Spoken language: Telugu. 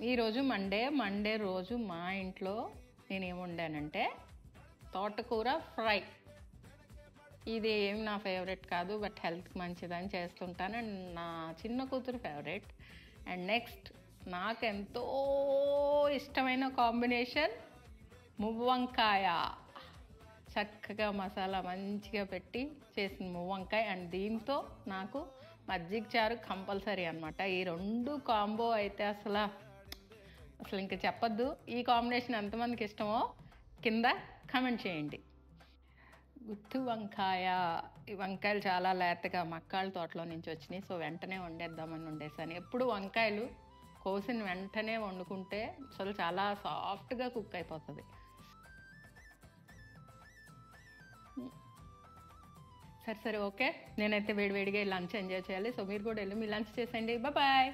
ఈరోజు మండే రోజు మా ఇంట్లో నేనేం వండానంటే తోటకూర ఫ్రై. ఇది ఏం నా ఫేవరెట్ కాదు, బట్ హెల్త్కి మంచిదని చేస్తుంటాను. అండ్ నా చిన్న కూతురు ఫేవరెట్. అండ్ నెక్స్ట్ నాకెంతో ఇష్టమైన కాంబినేషన్ మువ్వంకాయ. చక్కగా మసాలా మంచిగా పెట్టి చేసిన మువ్వంకాయ. అండ్ దీంతో నాకు మజ్జిగ చారు కంపల్సరీ అనమాట. ఈ రెండు కాంబో అయితే అసలు ఇంక చెప్పద్దు. ఈ కాంబినేషన్ ఎంతమందికి ఇష్టమో కింద కామెంట్ చేయండి. గుత్తి వంకాయ. ఈ వంకాయలు చాలా లేతగా మక్కాళ్ళ తోటలో నుంచి వచ్చినాయి. సో వెంటనే వండేద్దామని వండేసాను. ఎప్పుడు వంకాయలు కోసిన వెంటనే వండుకుంటే అసలు చాలా సాఫ్ట్గా కుక్ అయిపోతుంది. సరే ఓకే, నేనైతే వేడివేడిగా లంచ్ ఎంజాయ్ చేయాలి. సో మీరు కూడా వెళ్ళి మీ లంచ్ చేసేయండి. బాయ్.